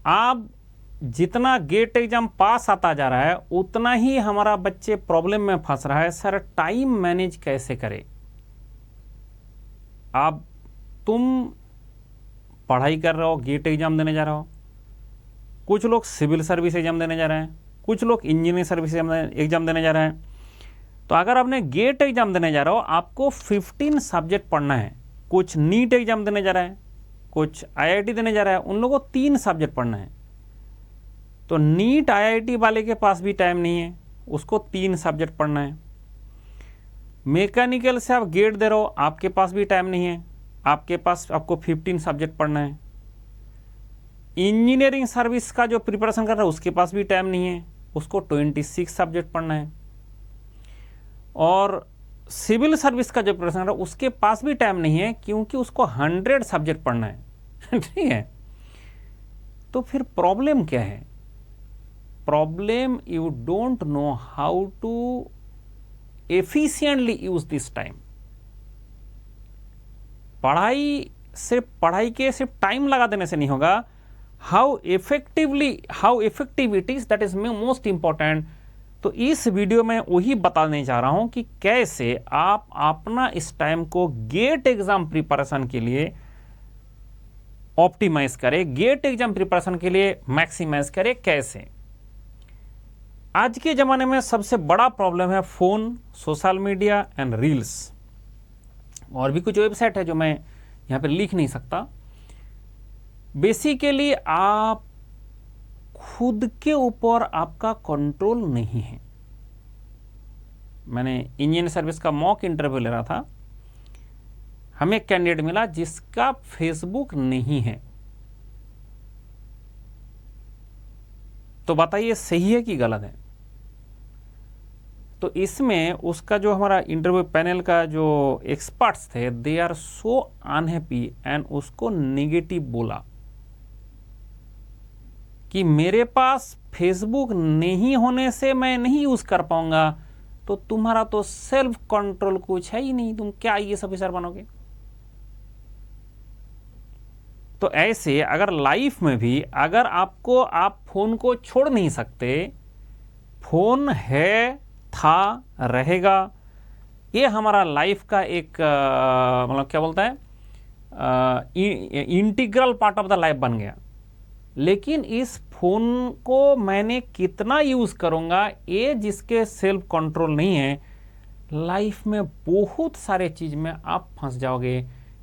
आप जितना gate exam पास आता जा रहा है उतना ही हमारा बच्चे प्रॉब्लम में फंस रहा है। सर टाइम मैनेज कैसे करें? तुम पढ़ाई कर रहे हो, गेट एग्जाम देने जा रहे हो, कुछ लोग सिविल सर्विस एग्जाम देने जा रहे हैं, कुछ लोग इंजीनियरिंग सर्विस एग्जाम देने जा रहे हैं। तो अगर आपने गेट एग्जाम देने जा रहे हो, आपको 15 सब्जेक्ट पढ़ना है। कुछ नीट एग्जाम देने जा रहा है, कुछ आईआईटी देने जा रहा है, उन लोगों को 3 सब्जेक्ट पढ़ना है। तो नीट आईआईटी वाले के पास भी टाइम नहीं है, उसको 3 सब्जेक्ट पढ़ना है। मैकेनिकल से आप गेट दे रहे हो, आपके पास भी टाइम नहीं है, आपको 15 सब्जेक्ट पढ़ना है। इंजीनियरिंग सर्विस का जो प्रिपरेशन कर रहा है उसके पास भी टाइम नहीं है, उसको 26 सब्जेक्ट पढ़ना है। और सिविल सर्विस का जो प्रिपरेशन कर रहा है उसके पास भी टाइम नहीं है, क्योंकि उसको 100 सब्जेक्ट पढ़ना है। ठीक है, तो फिर प्रॉब्लम क्या है? Problem you don't know how to efficiently use this time. पढ़ाई के सिर्फ टाइम लगा देने से नहीं होगा, how effective it is, that is most important. तो इस वीडियो में वही बताने जा रहा हूं कि कैसे आप अपना इस टाइम को गेट एग्जाम प्रिपरेशन के लिए ऑप्टिमाइज करें, गेट एग्जाम प्रिपरेशन के लिए मैक्सिमाइज करें। कैसे? आज के जमाने में सबसे बड़ा प्रॉब्लम है phone, social media and reels. और भी कुछ वेबसाइट है जो मैं यहां पे लिख नहीं सकता। बेसिकली आप खुद के ऊपर आपका कंट्रोल नहीं है। मैंने इंजीनियरिंग सर्विस का मॉक इंटरव्यू ले रहा था, हमें एक कैंडिडेट मिला जिसका फेसबुक नहीं है। तो बताइए सही है कि गलत है? तो इसमें उसका जो हमारा इंटरव्यू पैनल का जो एक्सपर्ट्स थे, they are so unhappy and उसको नेगेटिव बोला कि मेरे पास फेसबुक नहीं होने से मैं नहीं यूज कर पाऊंगा, तो तुम्हारा तो सेल्फ कंट्रोल कुछ है ही नहीं, तुम क्या आईएएस ऑफिसर बनोगे? तो ऐसे अगर लाइफ में भी अगर आप फोन को छोड़ नहीं सकते, फोन है, था, रहेगा, ये हमारा लाइफ का एक मतलब क्या बोलता है, integral part of the life बन गया। लेकिन इस फोन को मैंने कितना यूज करूंगा, ये जिसके सेल्फ कंट्रोल नहीं है, लाइफ में बहुत सारे चीज में आप फंस जाओगे।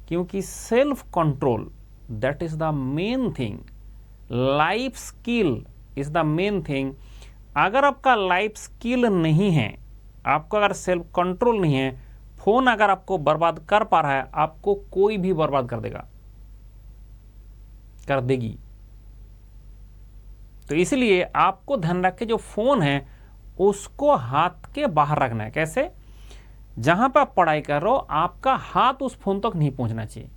क्योंकि self control that is the main thing, life skill is the main thing. अगर आपका लाइफ स्किल नहीं है, आपको अगर सेल्फ कंट्रोल नहीं है, फोन अगर आपको बर्बाद कर पा रहा है, आपको कोई भी बर्बाद कर देगा, कर देगी। तो इसलिए आपको ध्यान रख के जो फोन है उसको हाथ के बाहर रखना है। कैसे? जहां पर आप पढ़ाई कर रहे हो, आपका हाथ उस फोन तक नहीं पहुंचना चाहिए,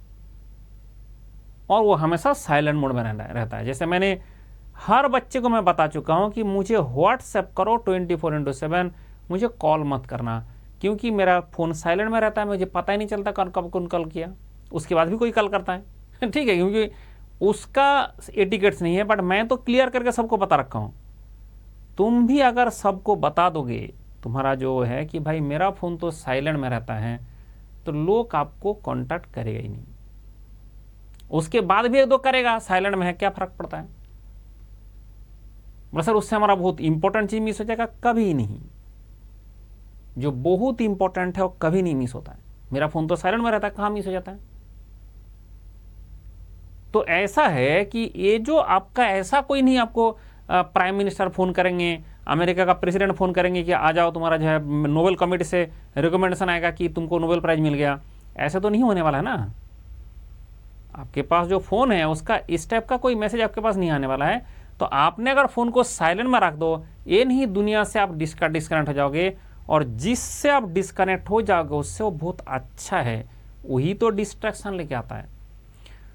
और वो हमेशा साइलेंट मोड में रहता है। जैसे मैंने हर बच्चे को मैं बता चुका हूं कि मुझे व्हाट्सएप करो 24/7, मुझे कॉल मत करना, क्योंकि मेरा फोन साइलेंट में रहता है, मुझे पता ही नहीं चलता कब कौन कॉल किया, उसके बाद भी कोई कॉल करता है। ठीक है, क्योंकि उसका एटिकेट्स नहीं है, बट मैं तो क्लियर करके सबको बता रखा हूं। तुम भी अगर सबको बता दोगे, तुम्हारा जो है कि भाई मेरा फोन तो साइलेंट में रहता है, तो लोग आपको कांटेक्ट करेगा ही नहीं। उसके बाद भी एक दो करेगा, साइलेंट में है, क्या फर्क पड़ता है? सर उससे हमारा बहुत इंपॉर्टेंट चीज मिस हो जाएगा? कभी नहीं। जो बहुत इंपॉर्टेंट है वो कभी नहीं मिस होता है। मेरा फोन तो साइलेंट में रहता है, कहां मिस हो जाता है? तो ऐसा है कि ये जो आपका ऐसा कोई नहीं, आपको प्राइम मिनिस्टर फोन करेंगे, अमेरिका का प्रेसिडेंट फोन करेंगे कि आ जाओ, तुम्हारा जो है नोबेल कमेटी से रिकमेंडेशन आएगा कि तुमको नोबेल प्राइज मिल गया। ऐसा तो नहीं होने वाला है ना। आपके पास जो फोन है उसका इस टाइप का कोई मैसेज आपके पास नहीं आने वाला है। तो आपने अगर फोन को साइलेंट में रख दो, ये नहीं दुनिया से आप डिस्कनेक्ट हो जाओगे, और जिससे आप डिस्कनेक्ट हो जाओगे उससे वो बहुत अच्छा है, वही तो डिस्ट्रैक्शन लेके आता है।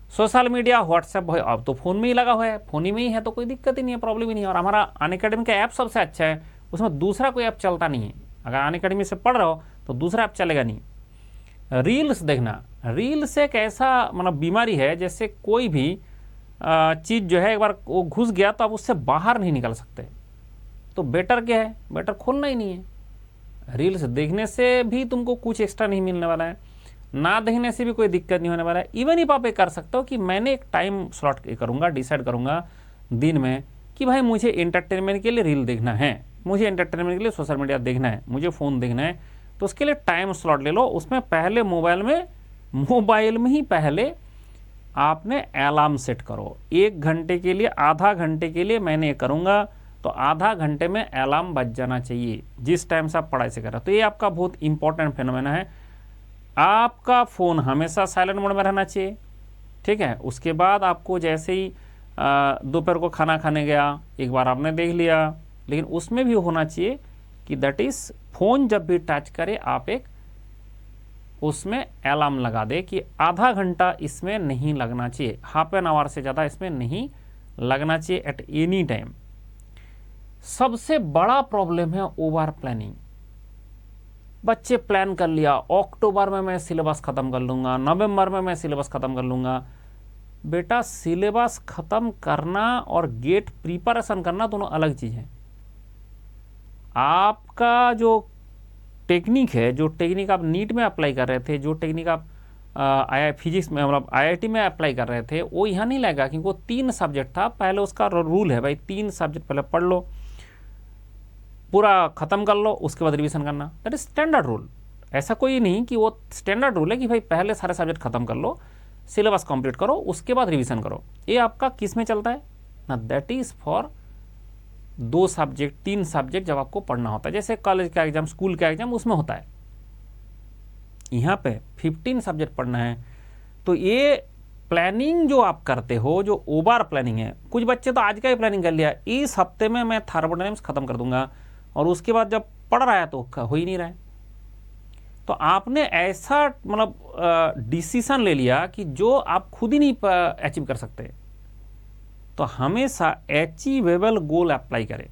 सोशल मीडिया, व्हाट्सएप अब तो फोन में ही लगा हुआ है, फोन ही में ही है, तो कोई दिक्कत ही नहीं है, प्रॉब्लम ही नहीं है। और हमारा अनअकैडमी का ऐप सबसे अच्छा है, उसमें दूसरा कोई ऐप चलता नहीं है। अगर अनअकैडमी से पढ़ रहे हो तो दूसरा ऐप चलेगा नहीं। रील्स देखना, रील्स एक ऐसा मतलब बीमारी है, जैसे कोई भी चीज़ जो है एक बार वो घुस गया तो आप उससे बाहर नहीं निकल सकते। तो बेटर क्या है, बेटर खोलना ही नहीं है। रील्स देखने से भी तुमको कुछ एक्स्ट्रा नहीं मिलने वाला है, ना देखने से भी कोई दिक्कत नहीं होने वाला है। इवन इफ आप ये कर सकते हो कि मैंने एक टाइम स्लॉट करूँगा, डिसाइड करूँगा दिन में कि भाई मुझे एंटरटेनमेंट के लिए रील देखना है, मुझे एंटरटेनमेंट के लिए सोशल मीडिया देखना है, मुझे फ़ोन देखना है, तो उसके लिए टाइम स्लॉट ले लो। उसमें पहले मोबाइल में ही पहले आपने अलार्म सेट करो। 1 घंटे के लिए, आधा घंटे के लिए मैंने ये करूँगा, तो आधा घंटे में अलार्म बज जाना चाहिए जिस टाइम से आप पढ़ाई से कर रहे हो। तो ये आपका बहुत इंपॉर्टेंट फेनोमेना है। आपका फ़ोन हमेशा साइलेंट मोड में रहना चाहिए, ठीक है। उसके बाद आपको जैसे ही दोपहर को खाना खाने गया, एक बार आपने देख लिया, लेकिन उसमें भी होना चाहिए कि दैट इज़ फ़ोन जब भी टच करे आप एक उसमें अलार्म लगा दे कि आधा घंटा इसमें नहीं लगना चाहिए, हाफ एन आवर से ज़्यादा इसमें नहीं लगना चाहिए एट एनी टाइम। सबसे बड़ा प्रॉब्लम है ओवर प्लानिंग। बच्चे प्लान कर लिया, अक्टूबर में मैं सिलेबस ख़त्म कर लूँगा, नवंबर में मैं सिलेबस ख़त्म कर लूँगा। बेटा सिलेबस ख़त्म करना और गेट प्रिपरेशन करना दोनों अलग चीज़ है। आपका जो टेक्निक है, जो टेक्निक आप नीट में अप्लाई कर रहे थे, जो टेक्निक आप फिजिक्स में मतलब IIT में अप्लाई कर रहे थे, वो यहाँ नहीं लगेगा, क्योंकि वो 3 सब्जेक्ट था। पहले उसका रूल है भाई 3 सब्जेक्ट पहले पढ़ लो, पूरा ख़त्म कर लो, उसके बाद रिवीजन करना। That is standard rule. ऐसा कोई नहीं कि वो स्टैंडर्ड रूल है कि भाई पहले सारे सब्जेक्ट ख़त्म कर लो, सिलेबस कंप्लीट करो, उसके बाद रिवीजन करो। ये आपका किस में चलता है ना, that is for 2 subject 3 subject जब आपको पढ़ना होता है, जैसे कॉलेज का एग्जाम, स्कूल का एग्जाम, उसमें होता है। यहाँ पे 15 सब्जेक्ट पढ़ना है। तो ये प्लानिंग जो आप करते हो, जो ओवर प्लानिंग है, कुछ बच्चे तो आज का ही प्लानिंग कर लिया, इस हफ्ते में मैं थर्मोडायनामिक्स खत्म कर दूंगा, और उसके बाद जब पढ़ रहा है तो हो ही नहीं रहा है। तो आपने ऐसा मतलब डिसीजन ले लिया कि जो आप खुद ही नहीं अचीव कर सकते। तो हमेशा अचीवेबल गोल अप्लाई करें,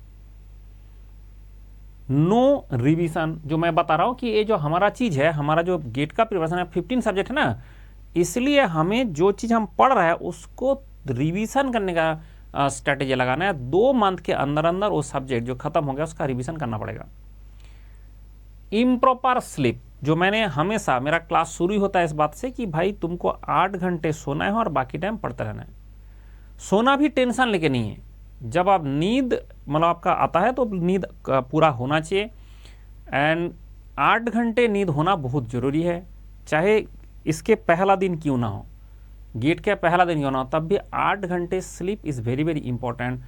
नो रिवीजन। जो मैं बता रहा हूं कि ये जो हमारा चीज़ है, हमारा जो गेट का प्रिपरेशन है, 15 सब्जेक्ट है ना, इसलिए हमें जो चीज़ हम पढ़ रहे हैं उसको रिवीजन करने का स्ट्रेटेजी लगाना है। 2 मंथ के अंदर अंदर वो सब्जेक्ट जो खत्म हो गया उसका रिवीजन करना पड़ेगा। इम्प्रॉपर स्लीप, जो मैंने हमेशा, मेरा क्लास शुरू ही होता है इस बात से कि भाई तुमको 8 घंटे सोना है और बाकी टाइम पढ़ते रहना है। सोना भी टेंशन लेके नहीं है। जब आप नींद मतलब आपका आता है तो नींद पूरा होना चाहिए, एंड 8 घंटे नींद होना बहुत ज़रूरी है। चाहे इसके पहला दिन क्यों ना हो, गेट का पहला दिन क्यों ना हो, तब भी 8 घंटे sleep is very very important.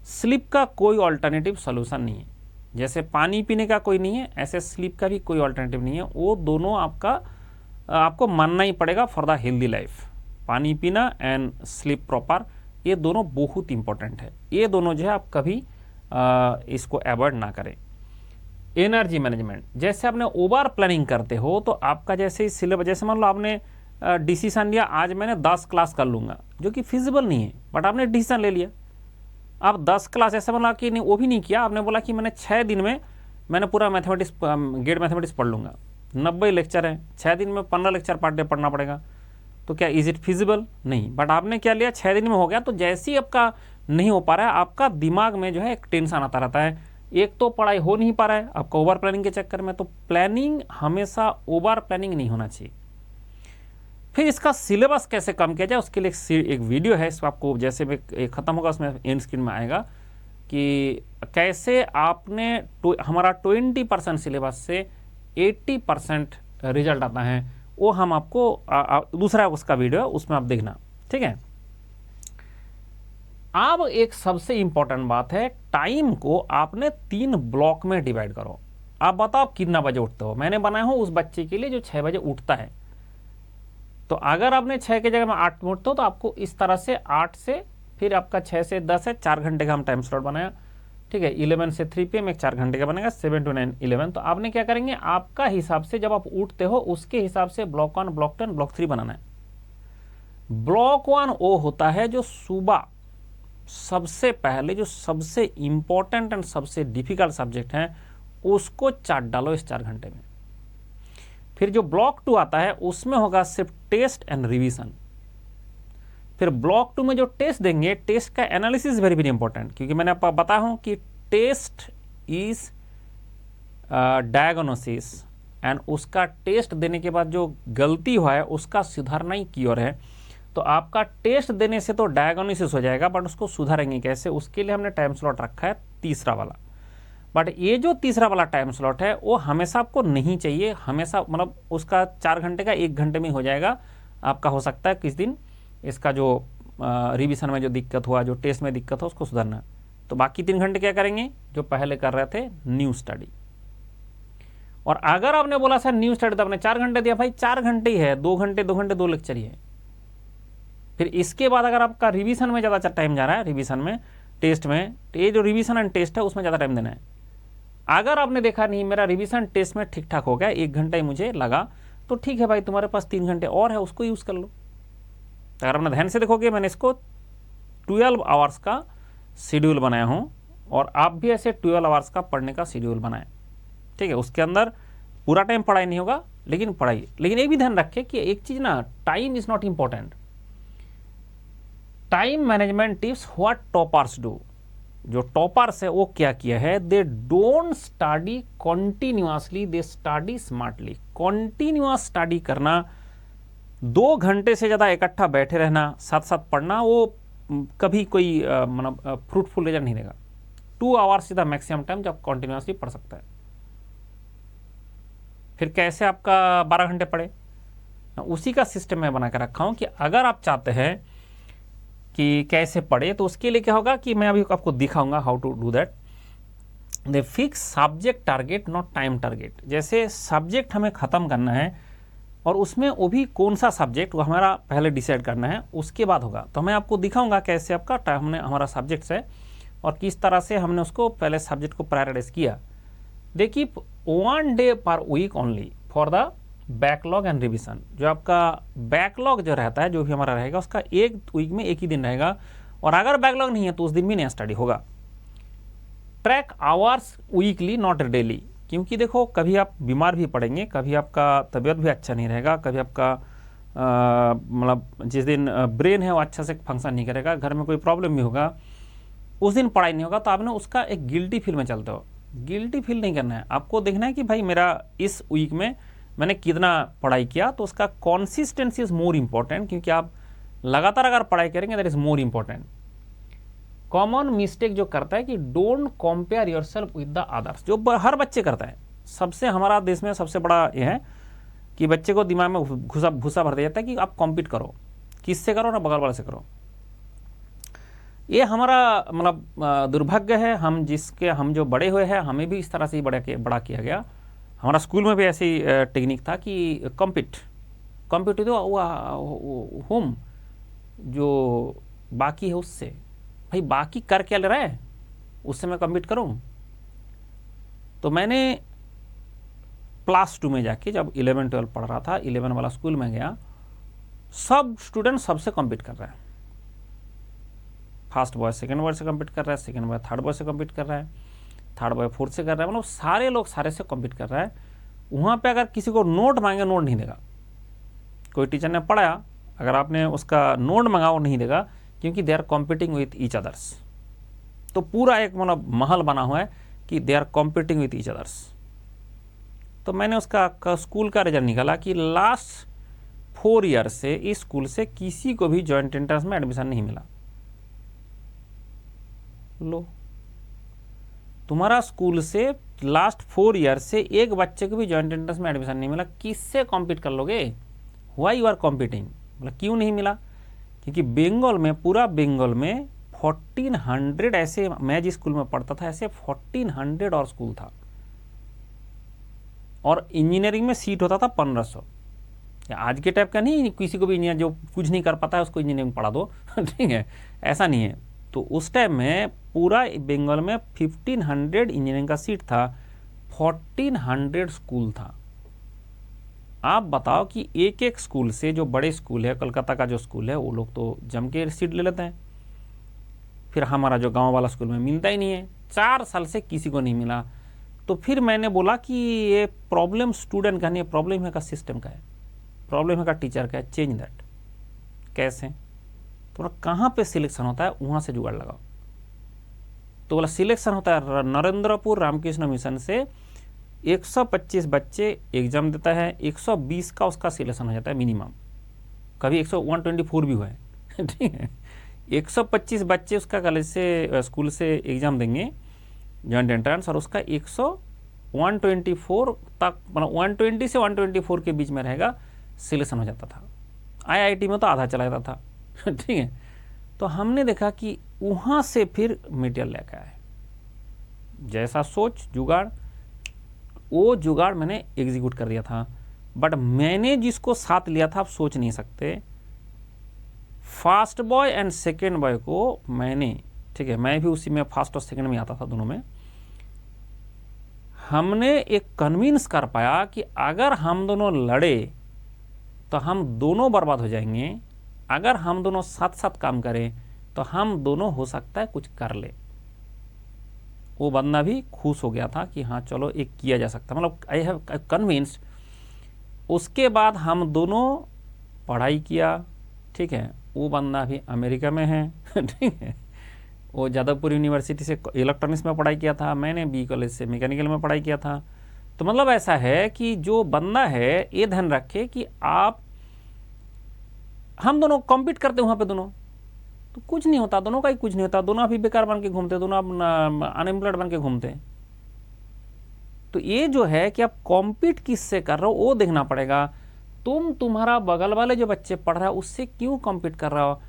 Sleep का कोई ऑल्टरनेटिव सोल्यूशन नहीं है। जैसे पानी पीने का कोई नहीं है, ऐसे स्लीप का भी कोई ऑल्टरनेटिव नहीं है। वो दोनों आपको मानना ही पड़ेगा फॉर द हेल्दी लाइफ। पानी पीना एंड स्लीप प्रॉपर, ये दोनों बहुत इंपॉर्टेंट है। ये दोनों जो है आप कभी इसको अवॉइड ना करें। एनर्जी मैनेजमेंट, जैसे आपने ओवर प्लानिंग करते हो तो आपका जैसे ही सिलेबस, जैसे मान लो आपने डिसीजन लिया आज मैंने 10 क्लास कर लूँगा, जो कि फिजिबल नहीं है, बट आपने डिसीजन ले लिया। आप 10 क्लास ऐसा बोला कि नहीं, वो भी नहीं किया, आपने बोला कि मैंने 6 दिन में मैंने पूरा मैथमेटिक्स, गेट मैथमेटिक्स पढ़ लूँगा। 90 लेक्चर है, 6 दिन में 15 लेक्चर पर डे पढ़ना पड़ेगा, तो क्या इज इट फिजिबल? नहीं। बट आपने क्या लिया, 6 दिन में हो गया, तो जैसे ही आपका नहीं हो पा रहा है, आपका दिमाग में जो है एक टेंशन आता रहता है। एक तो पढ़ाई हो नहीं पा रहा है आपका ओवर प्लानिंग के चक्कर में। तो प्लानिंग हमेशा ओवर प्लानिंग नहीं होना चाहिए। फिर इसका सिलेबस कैसे कम किया जाए, उसके लिए एक वीडियो है, इसको आपको जैसे में ख़त्म होगा उसमें एंड स्क्रीन में आएगा कि कैसे आपने हमारा 20% सिलेबस से 80% रिजल्ट आता है। वो हम आपको दूसरा उसका वीडियो है, उसमें आप देखना, ठीक है। अब एक सबसे इंपॉर्टेंट बात है, टाइम को आपने 3 ब्लॉक में डिवाइड करो। आप बताओ आप कितना बजे उठते हो। मैंने बनाया हूं उस बच्चे के लिए जो 6 बजे उठता है। तो अगर आपने 6 की जगह में 8 में उठते हो तो आपको इस तरह से 8 से फिर आपका 6 से 10 है, 4 घंटे का हम टाइम स्लॉट बनाया, ठीक है। 11 से 3 PM एक 4 घंटे का बनेगा, 7 to 9 11। तो आपने क्या करेंगे, आपका हिसाब से जब आप उठते हो उसके हिसाब से ब्लॉक 1, ब्लॉक 2, ब्लॉक 3 बनाना है। ब्लॉक 1 वो होता है जो सुबह सबसे पहले, जो सबसे इंपॉर्टेंट एंड सबसे डिफिकल्ट सब्जेक्ट है, उसको चाट डालो इस 4 घंटे में। फिर जो ब्लॉक 2 आता है उसमें होगा सिर्फ टेस्ट एंड रिवीजन। फिर ब्लॉक 2 में जो टेस्ट देंगे, टेस्ट का एनालिसिस वेरी वेरी इंपॉर्टेंट, क्योंकि मैंने आपको बताया हूँ कि टेस्ट इज डायग्नोसिस एंड उसका टेस्ट देने के बाद जो गलती हुआ है उसका सुधारना ही क्योर है। तो आपका टेस्ट देने से तो डायग्नोसिस हो जाएगा, बट उसको सुधारेंगे कैसे, उसके लिए हमने टाइम स्लॉट रखा है तीसरा वाला। बट ये जो तीसरा वाला टाइम स्लॉट है वो हमेशा आपको नहीं चाहिए, हमेशा मतलब उसका 4 घंटे का 1 घंटे में हो जाएगा आपका। हो सकता है किस दिन इसका जो रिवीजन में जो दिक्कत हुआ, जो टेस्ट में दिक्कत हो, उसको सुधारना। तो बाकी 3 घंटे क्या करेंगे, जो पहले कर रहे थे न्यू स्टडी। और अगर आपने बोला सर न्यू स्टडी तो आपने 4 घंटे दिया, भाई 4 घंटे ही है, 2 घंटे 2 लेक्चर ही है। फिर इसके बाद अगर आपका रिवीजन में ज़्यादा टाइम जा रहा है, रिवीजन में टेस्ट में, ये जो रिवीजन एंड टेस्ट है उसमें ज़्यादा टाइम देना है। अगर आपने देखा नहीं मेरा रिवीजन टेस्ट में ठीक ठाक हो गया, 1 घंटा ही मुझे लगा, तो ठीक है भाई, तुम्हारे पास 3 घंटे और है, उसको यूज़ कर लो। अगर आपने ध्यान से देखोगे मैंने इसको 12 आवर्स का शेड्यूल बनाया हूँ, और आप भी ऐसे 12 आवर्स का पढ़ने का शेड्यूल बनाएं, ठीक है। उसके अंदर पूरा टाइम पढ़ाई नहीं होगा, लेकिन पढ़ाई। लेकिन ये भी ध्यान रखें कि एक चीज़ ना, time is not important. Time management tips what toppers do, जो टॉपर्स है वो क्या किया है, they don't study continuously, they study smartly. Continuous study करना, 2 घंटे से ज़्यादा इकट्ठा बैठे रहना, साथ साथ पढ़ना, वो कभी कोई मतलब फ्रूटफुल रिजल्ट नहीं देगा। 2 आवर्स सीधा मैक्सिमम टाइम जब कॉन्टिन्यूसली पढ़ सकता है। फिर कैसे आपका 12 घंटे पढ़े, उसी का सिस्टम मैं बना कर रखा हूँ कि अगर आप चाहते हैं कि कैसे पढ़े, तो उसके लिए क्या होगा कि मैं अभी आपको दिखाऊंगा how to do that. They fix subject target not time target. जैसे सब्जेक्ट हमें ख़त्म करना है, और उसमें वो भी कौन सा सब्जेक्ट वो हमारा पहले डिसाइड करना है, उसके बाद होगा। तो मैं आपको दिखाऊंगा कैसे आपका टाइम, हमने हमारा सब्जेक्ट्स है और किस तरह से हमने उसको पहले सब्जेक्ट को प्रायोरिटाइज किया। देखिए 1 day per week only for the backlog and revision. जो आपका बैकलॉग जो रहता है, जो भी हमारा रहेगा, उसका 1 वीक में 1 ही दिन रहेगा, और अगर बैकलॉग नहीं है तो उस दिन भी नया स्टडी होगा। Track hours weekly not daily, क्योंकि देखो कभी आप बीमार भी पड़ेंगे, कभी आपका तबीयत भी अच्छा नहीं रहेगा, कभी आपका मतलब जिस दिन ब्रेन है वो अच्छा से फंक्शन नहीं करेगा, घर में कोई प्रॉब्लम भी होगा, उस दिन पढ़ाई नहीं होगा, तो आपने उसका एक गिल्टी फील में चलते हो। गिल्टी फील नहीं करना है, आपको देखना है कि भाई मेरा इस वीक में मैंने कितना पढ़ाई किया, तो उसका कॉन्सिस्टेंसी इज मोर इम्पॉर्टेंट, क्योंकि आप लगातार अगर पढ़ाई करेंगे that is more important. Common mistake जो करता है कि don't compare yourself with the others, जो हर बच्चे करता है। सबसे हमारा देश में सबसे बड़ा ये है कि बच्चे को दिमाग में भूसा भर दिया जाता है कि आप कॉम्पीट करो, किससे करो ना, बगल वाले से करो। ये हमारा मतलब दुर्भाग्य है, हम जो बड़े हुए हैं, हमें भी इस तरह से ही बड़ा किया गया। हमारा स्कूल में भी ऐसी टेक्निक था कि कॉम्पीट होम, जो बाकी है उससे, भाई बाकी कर क्या ले रहा है, उससे मैं कम्पीट करूं। तो मैंने क्लास 2 में जाके जब 11-12 पढ़ रहा था, 11 वाला स्कूल में गया, सब स्टूडेंट सबसे कम्पीट कर रहा है। फर्स्ट बॉय सेकंड बॉय से कम्पीट कर रहा है, सेकंड बॉय थर्ड बॉय से कम्पीट कर रहा है, थर्ड बॉय फोर्थ से कर रहा है, मतलब सारे लोग सारे से कम्पीट कर रहा है। वहाँ पे अगर किसी को नोट मांगे, नोट नहीं देगा। कोई टीचर ने पढ़ाया, अगर आपने उसका नोट मांगा वो नहीं देगा, क्योंकि they are competing with each others. तो पूरा एक मतलब महल बना हुआ है कि they are competing with each others. तो मैंने उसका स्कूल का रिजल्ट निकाला कि लास्ट 4 ईयर से इस स्कूल से किसी को भी जॉइंट एंट्रेंस में एडमिशन नहीं मिला। लो, तुम्हारा स्कूल से लास्ट 4 ईयर से एक बच्चे को भी जॉइंट एंट्रेंस में एडमिशन नहीं मिला, किससे कॉम्पीट कर लोगे? व्हाई यू आर कॉम्पिटिंग, मतलब क्यों नहीं मिला? क्योंकि बंगाल में, पूरा बंगाल में 1400 ऐसे, मैं जिस स्कूल में पढ़ता था ऐसे 1400 और स्कूल था, और इंजीनियरिंग में सीट होता था 1500। आज के टाइप का नहीं, किसी को भी इंजीनियर जो कुछ नहीं कर पाता है उसको इंजीनियरिंग पढ़ा दो ठीक है, ऐसा नहीं है। तो उस टाइम में पूरा बंगाल में 1500 इंजीनियरिंग का सीट था, 1400 स्कूल था। आप बताओ कि एक एक स्कूल से, जो बड़े स्कूल है, कलकत्ता का जो स्कूल है, वो लोग तो जम के सीट ले लेते हैं। फिर हमारा जो गांव वाला स्कूल में मिलता ही नहीं है, 4 साल से किसी को नहीं मिला। तो फिर मैंने बोला कि ये प्रॉब्लम स्टूडेंट का नहीं है, प्रॉब्लम है का सिस्टम का है, प्रॉब्लम है का टीचर का है, चेंज दैट। कैसे? तो कहाँ पे सिलेक्शन होता है वहाँ से जुगाड़ लगाओ। तो बोला सिलेक्शन होता है नरेंद्रपुर रामकृष्ण मिशन से 125 बच्चे एग्जाम देता है, 120 का उसका सिलेक्शन हो जाता है मिनिमम, कभी 124 भी हुआ है ठीक है। 125 बच्चे उसका कॉलेज से स्कूल से एग्ज़ाम देंगे जॉइंट एंट्रेंस, और उसका 124 तक, मतलब 120 से 124 के बीच में रहेगा, सिलेक्शन हो जाता था। IIT में तो आधा चला जाता था ठीक है। तो हमने देखा कि वहाँ से फिर मटेरियल लेकर आए, जैसा सोच जुगाड़, वो जुगाड़ मैंने एग्जीक्यूट कर दिया था। बट मैंने जिसको साथ लिया था आप सोच नहीं सकते, first boy and second boy को मैंने, ठीक है, मैं भी उसी में फर्स्ट और सेकेंड में आता था दोनों में, हमने एक कन्विंस कर पाया कि अगर हम दोनों लड़े तो हम दोनों बर्बाद हो जाएंगे, अगर हम दोनों साथ साथ काम करें तो हम दोनों हो सकता है कुछ कर ले। वो बंदा भी खुश हो गया था कि हाँ चलो एक किया जा सकता, मतलब आई हैव कन्विंस्ड। उसके बाद हम दोनों पढ़ाई किया, ठीक है, वो बंदा भी अमेरिका में है ठीक है, वो जादवपुर यूनिवर्सिटी से इलेक्ट्रॉनिक्स में पढ़ाई किया था, मैंने बी कॉलेज से मैकेनिकल में पढ़ाई किया था। तो मतलब ऐसा है कि जो बंदा है ये ध्यान रखे कि आप, हम दोनों कॉम्पीट करते वहाँ पे दोनों, तो कुछ नहीं होता, दोनों का ही कुछ नहीं होता, दोनों अभी बेकार बन के घूमते, दोनों अनएम्प्लॉयड बन के घूमते। तो ये जो है कि आप कॉम्पीट किससे कर रहे हो वो देखना पड़ेगा। तुम तुम्हारा बगल वाले जो बच्चे पढ़ रहा है उससे क्यों कॉम्पीट कर रहा हो?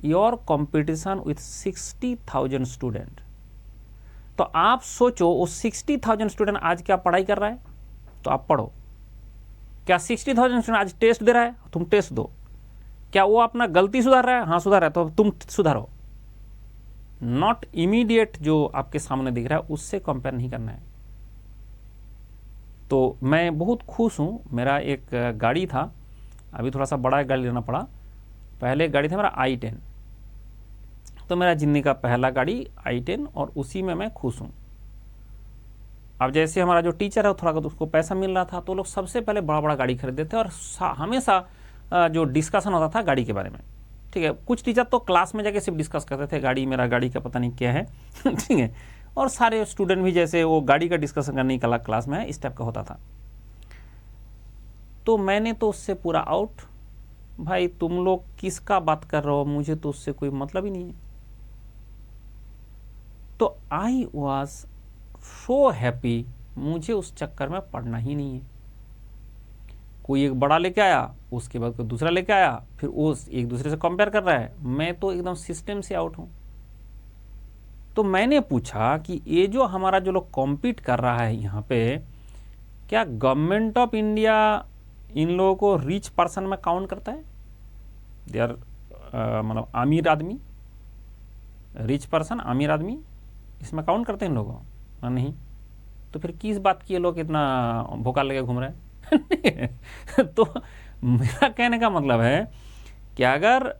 Your competition with 60,000 student. तो आप सोचो वो 60,000 स्टूडेंट आज क्या पढ़ाई कर रहा है, तो आप पढ़ो। क्या 60,000 स्टूडेंट आज टेस्ट दे रहा है, तुम टेस्ट दो। क्या वो अपना गलती सुधार रहा है, हाँ सुधार रहा है, तो तुम सुधारो। नॉट इमीडिएट जो आपके सामने दिख रहा है उससे कंपेयर नहीं करना है। तो मैं बहुत खुश हूँ, मेरा एक गाड़ी था, अभी थोड़ा सा बड़ा गाड़ी लेना पड़ा, पहले गाड़ी था मेरा i10, तो मेरा ज़िंदगी का पहला गाड़ी i10 और उसी में मैं खुश हूँ। अब जैसे हमारा जो टीचर है थोड़ा तो उसको पैसा मिल रहा था, तो लोग सबसे पहले बड़ा बड़ा गाड़ी खरीदते थे और हमेशा जो डिस्कशन होता था गाड़ी के बारे में, ठीक है। कुछ टीचर तो क्लास में जाके सिर्फ डिस्कस करते थे, गाड़ी मेरा गाड़ी का पता नहीं क्या है ठीक है, और सारे स्टूडेंट भी जैसे वो गाड़ी का डिस्कशन करने की क्लास में है इस टाइप का होता था। तो मैंने तो उससे पूरा आउट, भाई तुम लोग किसका बात कर रहे हो, मुझे तो उससे कोई मतलब ही नहीं है। तो आई वॉज सो हैप्पी, मुझे उस चक्कर में पढ़ना ही नहीं है। कोई एक बड़ा लेके आया, उसके बाद कोई दूसरा लेके आया, फिर वो एक दूसरे से कंपेयर कर रहा है, मैं तो एकदम सिस्टम से आउट हूँ। तो मैंने पूछा कि ये जो हमारा जो लोग कॉम्पीट कर रहा है यहाँ पे, क्या गवर्नमेंट ऑफ इंडिया इन लोगों को रिच पर्सन में काउंट करता है? दे आर मतलब अमीर आदमी, रिच पर्सन, अमीर आदमी, इसमें काउंट करते हैं इन लोगों को? नहीं। तो फिर किस बात की ये लोग इतना भूखा लेके घूम रहे हैं तो मेरा कहने का मतलब है कि अगर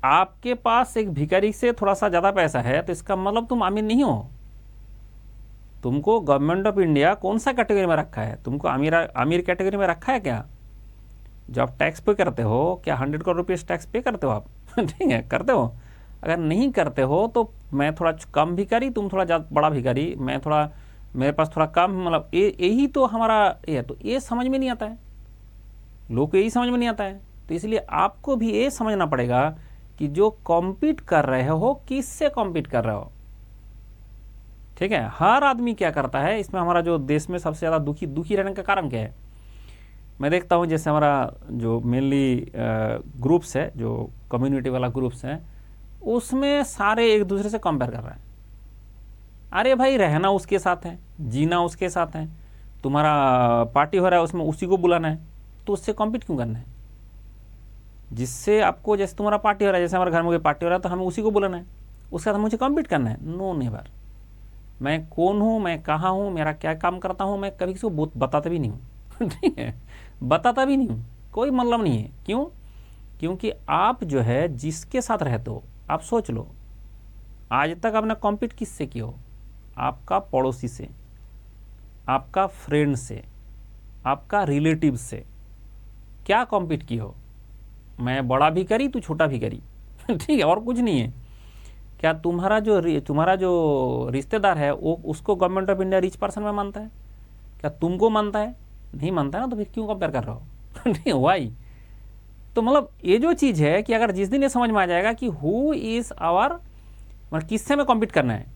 आपके पास एक भिखारी से थोड़ा सा ज़्यादा पैसा है तो इसका मतलब तुम अमीर नहीं हो। तुमको गवर्नमेंट ऑफ इंडिया कौन सा कैटेगरी में रखा है? तुमको अमीर कैटेगरी में रखा है क्या? जो आप टैक्स पे करते हो, क्या 100 करोड़ रुपये टैक्स पे करते हो आप ठीक है, करते हो? अगर नहीं करते हो तो मैं थोड़ा कम भिखारी, तुम थोड़ा ज़्यादा बड़ा भिखारी, मैं थोड़ा, मेरे पास थोड़ा कम, मतलब यही तो हमारा ये है। तो ये समझ में नहीं आता है, लोग को यही समझ में नहीं आता है। तो इसलिए आपको भी ये समझना पड़ेगा कि जो कॉम्पीट कर रहे हो किससे कॉम्पीट कर रहे हो, ठीक है। हर आदमी क्या करता है, इसमें हमारा जो देश में सबसे ज़्यादा दुखी रहने का कारण क्या है? मैं देखता हूँ जैसे हमारा जो मेनली ग्रुप्स है, जो कम्युनिटी वाला ग्रुप्स है, उसमें सारे एक दूसरे से कंपेयर कर रहे हैं। अरे भाई रहना उसके साथ है, जीना उसके साथ है, तुम्हारा पार्टी हो रहा है उसमें उसी को बुलाना है, तो उससे कॉम्पीट क्यों करना है? जिससे आपको, जैसे तुम्हारा पार्टी हो रहा है, जैसे हमारे घर में कोई पार्टी हो रहा है तो हमें उसी को बुलाना है, उसके साथ मुझे कॉम्पीट करना है? No never. मैं कौन हूँ, मैं कहाँ हूँ, मेरा क्या काम करता हूँ, मैं कभी किसी को बताता भी नहीं हूँ ठीक है, बताता भी नहीं हूँ, कोई मतलब नहीं है। क्यों? क्योंकि आप जो है जिसके साथ रहते हो, आप सोच लो आज तक आपने कॉम्पीट किससे किया हो? आपका पड़ोसी से, आपका फ्रेंड से, आपका रिलेटिव से क्या कॉम्पीट की हो? मैं बड़ा भी करी, तू छोटा भी करी, ठीक है, और कुछ नहीं है। क्या तुम्हारा जो रिश्तेदार है वो उसको government of India rich person में मानता है? क्या तुमको मानता है? नहीं मानता है ना, तो फिर क्यों कंपेयर कर रहे हो? नहीं, वाई? तो मतलब ये जो चीज़ है कि अगर जिस दिन ये समझ में आ जाएगा कि हु इज़ आवर, मतलब किससे में कॉम्पीट करना है,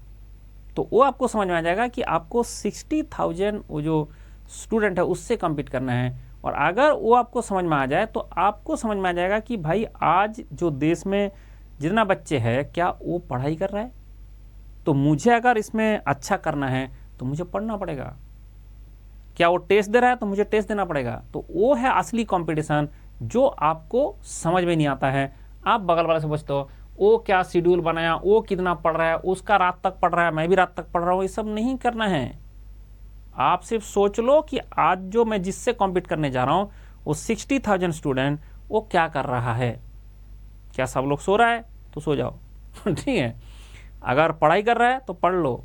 तो वो आपको समझ में आ जाएगा कि आपको 60,000 वो जो स्टूडेंट है उससे कम्पीट करना है। और अगर वो आपको समझ में आ जाए तो आपको समझ में आ जाएगा कि भाई आज जो देश में जितना बच्चे हैं क्या वो पढ़ाई कर रहा है, तो मुझे अगर इसमें अच्छा करना है तो मुझे पढ़ना पड़ेगा। क्या वो टेस्ट दे रहा है तो मुझे टेस्ट देना पड़ेगा। तो वो है असली कंपटीशन जो आपको समझ में नहीं आता है। आप बगल वाले से पूछते हो वो क्या शेड्यूल बनाया, वो कितना पढ़ रहा है, उसका रात तक पढ़ रहा है, मैं भी रात तक पढ़ रहा हूँ, ये सब नहीं करना है। आप सिर्फ सोच लो कि आज जो मैं जिससे कॉम्पीट करने जा रहा हूँ वो 60,000 स्टूडेंट वो क्या कर रहा है। क्या सब लोग सो रहा है तो सो जाओ ठीक है, अगर पढ़ाई कर रहा है तो पढ़ लो,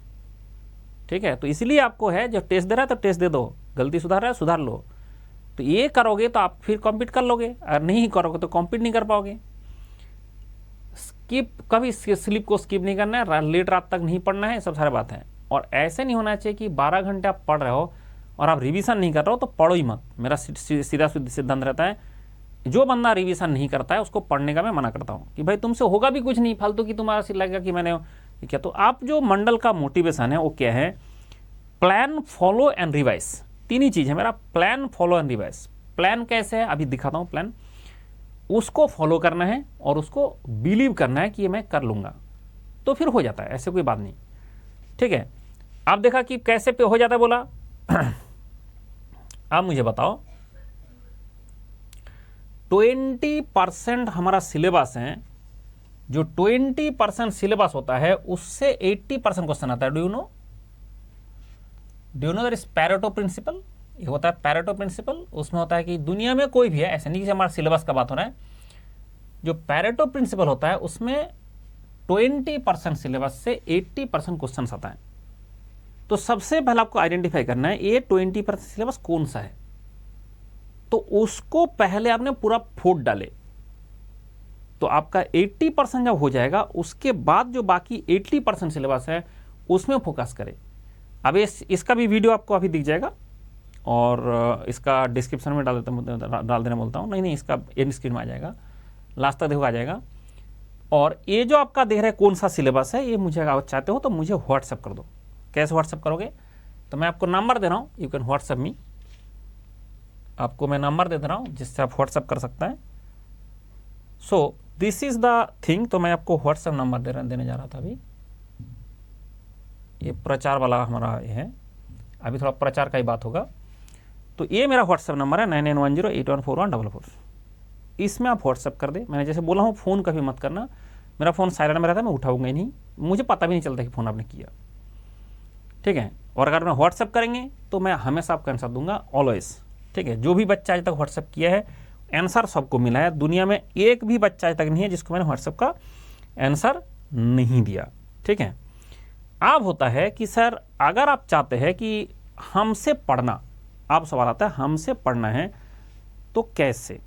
ठीक है। तो इसलिए आपको है जो टेस्ट दे रहा है तो टेस्ट दे दो, गलती सुधार रहा है सुधार लो। तो ये करोगे तो आप फिर कॉम्पीट कर लोगे, अगर नहीं करोगे तो कॉम्पीट नहीं कर पाओगे। स्किप, कभी स्लीप को स्किप नहीं करना है, लेट रात तक नहीं पढ़ना है, सब सारी बात है। और ऐसे नहीं होना चाहिए कि 12 घंटे आप पढ़ रहे हो और आप रिवीजन नहीं कर रहे हो तो पढ़ो ही मत। मेरा सीधा सिद्धांत रहता है, जो बंदा रिवीजन नहीं करता है उसको पढ़ने का मैं मना करता हूँ कि भाई तुमसे होगा भी कुछ नहीं, फालतू की तुम्हारा सिर लगेगा कि मैंने क्या। तो आप जो मंडल का मोटिवेशन है वो क्या है? प्लान, फॉलो एंड रिवाइज, तीन ही चीज़ है मेरा, plan, follow and revise. Plan कैसे है अभी दिखाता हूँ। प्लान उसको फॉलो करना है और उसको बिलीव करना है कि ये मैं कर लूँगा, तो फिर हो जाता है, ऐसे कोई बात नहीं, ठीक है। आप देखा कि कैसे पे हो जाता है बोला आप मुझे बताओ 20% हमारा सिलेबस है, जो 20% सिलेबस होता है उससे 80% क्वेश्चन आता है। Do you know that is Pareto principle. ये होता है पैरेटो प्रिंसिपल। उसमें होता है कि दुनिया में कोई भी है, ऐसा नहीं कि हमारा सिलेबस का बात हो रहा है, जो पैरेटो प्रिंसिपल होता है उसमें 20% सिलेबस से 80% क्वेश्चन आता है। तो सबसे पहले आपको आइडेंटिफाई करना है ये 20% सिलेबस कौन सा है, तो उसको पहले आपने पूरा फोड़ डाले, तो आपका 80% जब हो जाएगा उसके बाद जो बाकी 80% सिलेबस है उसमें फोकस करें। अब इसका भी वीडियो आपको अभी दिख जाएगा और इसका डिस्क्रिप्शन में डाल देना बोलता हूँ, नहीं इसका एंड स्क्रीन में आ जाएगा, लास्ट तक देखो आ जाएगा। और ये जो आपका देख रहे हैं कौन सा सिलेबस है, ये मुझे अगर चाहते हो तो मुझे व्हाट्सएप कर दो। कैसे व्हाट्सएप करोगे? तो मैं आपको नंबर दे रहा हूँ, यू कैन व्हाट्सएप मी। आपको मैं नंबर दे रहा हूँ जिससे आप व्हाट्सएप कर सकते हैं। So this is the thing. तो मैं आपको व्हाट्सएप नंबर देने जा रहा था अभी। ये प्रचार वाला हमारा ये है, अभी थोड़ा प्रचार का ही बात होगा। तो ये मेरा व्हाट्सएप नंबर है 9910814144। इसमें आप व्हाट्सएप कर दे। मैंने जैसे बोला हूँ फ़ोन कभी मत करना, मेरा फ़ोन साइलेंट में रहता है, मैं उठाऊंगा ही नहीं, मुझे पता भी नहीं चलता कि फ़ोन आपने किया, ठीक है। और अगर मैं व्हाट्सएप करेंगे तो मैं हमेशा आपका आंसर दूंगा, ऑलवेज, ठीक है। जो भी बच्चा आज तक व्हाट्सएप किया है आंसर सबको मिला है। दुनिया में एक भी बच्चा आज तक नहीं है जिसको मैंने व्हाट्सएप का आंसर नहीं दिया, ठीक है। अब होता है कि सर अगर आप चाहते हैं कि हमसे पढ़ना, आप सवाल आता है हमसे पढ़ना है तो कैसे।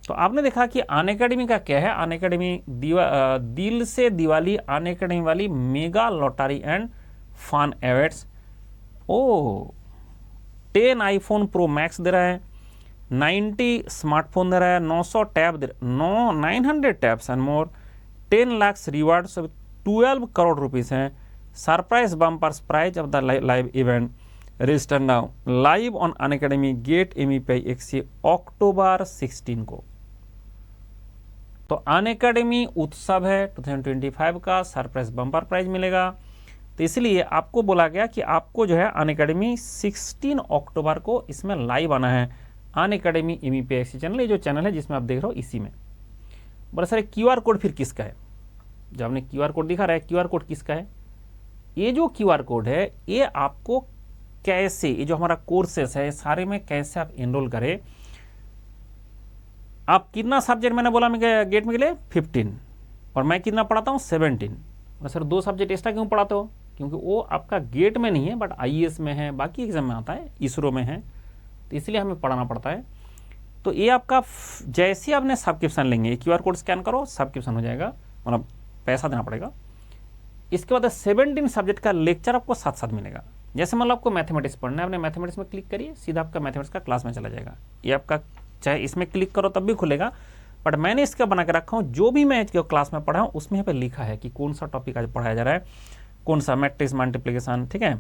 तो आपने देखा कि अनअकैडमी का क्या है, अनअकैडमी दिल से दिवाली अनअकैडमी वाली mega lottery and fun events. ओ 10 आईफोन प्रो मैक्स दे रहा है, 90 स्मार्टफोन दे रहा है, 900 टैब दे रहा है, 900 tabs and more, 10 lakh rewards, 12 crore rupees हैं, surprise bumpers prize of the live event, register now, live on Unacademy, get MEPI XC October 16 को। तो अनअकैडमी उत्सव है 2025 का, सरप्राइज बम्पर प्राइज मिलेगा। तो इसलिए आपको बोला गया कि आपको जो है अनअकैडमी 16 अक्टूबर को इसमें लाइव आना है। अनअकैडमी MEPI XC चैनल, ये जो चैनल है जिसमें आप देख रहे हो इसी में। बड़ा सारे QR कोड फिर किसका है? जब आपने QR कोड दिखा रहा है, QR कोड किसका है? ये जो QR कोड है ये आपको कैसे, ये जो हमारा कोर्सेस है सारे में कैसे आप एनरोल करें। आप कितना सब्जेक्ट मैंने बोला मैं गेट में के लिए 15, और मैं कितना पढ़ाता हूँ 17। और सर 2 सब्जेक्ट एक्स्ट्रा क्यों पढ़ाते हो? क्योंकि वो आपका गेट में नहीं है बट IAS में है, बाकी एग्जाम में आता है, इसरो में है, तो इसलिए हमें पढ़ाना पड़ता है। तो ये आपका जैसे ही आपने सब्सक्रिप्शन लेंगे, QR कोड स्कैन करो, सब्सक्रिप्शन हो जाएगा, मतलब पैसा देना पड़ेगा। इसके बाद 17 सब्जेक्ट का लेक्चर आपको साथ साथ मिलेगा। जैसे मतलब आपको मैथमेटिक्स पढ़ना है, आपने मैथमेटिक्स में क्लिक करिए, सीधा आपका मैथमेटिक्स का क्लास में चला जाएगा। ये आपका चाहे इसमें क्लिक करो तब भी खुलेगा, बट मैंने इसका बना के रखा हूँ, जो भी मैं जो क्लास में पढ़ा हूँ उसमें यहाँ पे लिखा है कि कौन सा टॉपिक आज पढ़ाया जा रहा है, कौन सा मैट्रिक्स मल्टीप्लिकेशन, ठीक है,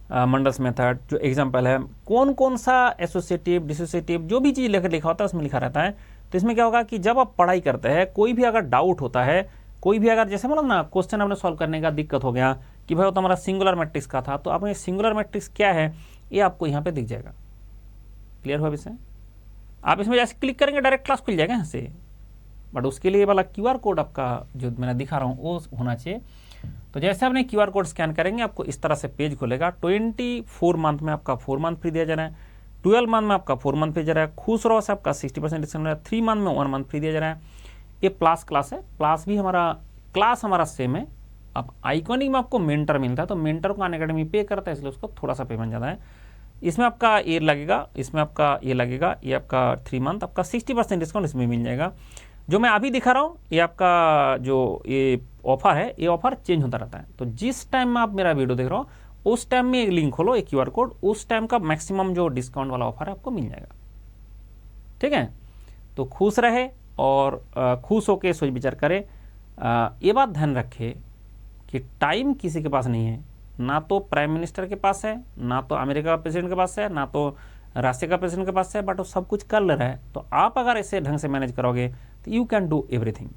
मंडल्स मेथड जो एग्जाम्पल है, कौन कौन सा एसोसिएटिव डिसोसिएटिव, जो भी चीज़ लेकर लिखा होता है उसमें लिखा रहता है। तो इसमें क्या होगा कि जब आप पढ़ाई करते हैं, कोई भी अगर डाउट होता है, कोई भी अगर जैसे मतलब ना क्वेश्चन आपने सॉल्व करने का दिक्कत हो गया कि भाई वो तो हमारा सिंगुलर मैट्रिक्स का था, तो आपने सिंगुलर मैट्रिक्स क्या है ये आपको यहाँ पे दिख जाएगा। क्लियर हुआ विषय? आप इसमें जैसे क्लिक करेंगे डायरेक्ट क्लास खुल जाएगा यहाँ से, बट उसके लिए वाला QR कोड आपका जो मैंने दिखा रहा हूँ वो होना चाहिए। तो जैसे आपने QR कोड स्कैन करेंगे आपको इस तरह से पेज खुलेगा। 24 मंथ में आपका 4 मंथ फ्री दिया जा रहा है, 12 मंथ में आपका 4 मंथ फ्री दिया जा रहा है, खुश रहो से आपका 60% डिस्काउंट है, 3 मंथ में 1 मंथ फ्री दिया जा रहा है। ये प्लस क्लास है, प्लस भी हमारा क्लास हमारा सेम है। अब आइकॉनिक में आपको मेंटर मिलता है, तो मेंटर को अनअकैडमी पे करता है, इसलिए उसको थोड़ा सा पेमेंट ज़्यादा है। इसमें आपका ये लगेगा, इसमें आपका ये लगेगा, ये आपका 3 मंथ आपका 60% डिस्काउंट इसमें मिल जाएगा। जो मैं अभी दिखा रहा हूँ ये आपका जो ये ऑफर है, ये ऑफर चेंज होता रहता है। तो जिस टाइम में आप मेरा वीडियो देख रहे हो उस टाइम में एक लिंक खोलो, एक QR कोड, उस टाइम का मैक्सिमम जो डिस्काउंट वाला ऑफर है आपको मिल जाएगा। ठीक है, तो खुश रहे और खुश होके सोच विचार करे। ये बात ध्यान रखे कि टाइम किसी के पास नहीं है, ना तो प्राइम मिनिस्टर के पास है, ना तो अमेरिका का प्रेसिडेंट के पास है, ना तो राष्ट्र का प्रेसिडेंट के पास है, बट वो सब कुछ कर ले रहा है। तो आप अगर इसे ढंग से मैनेज करोगे तो यू कैन डू एवरीथिंग।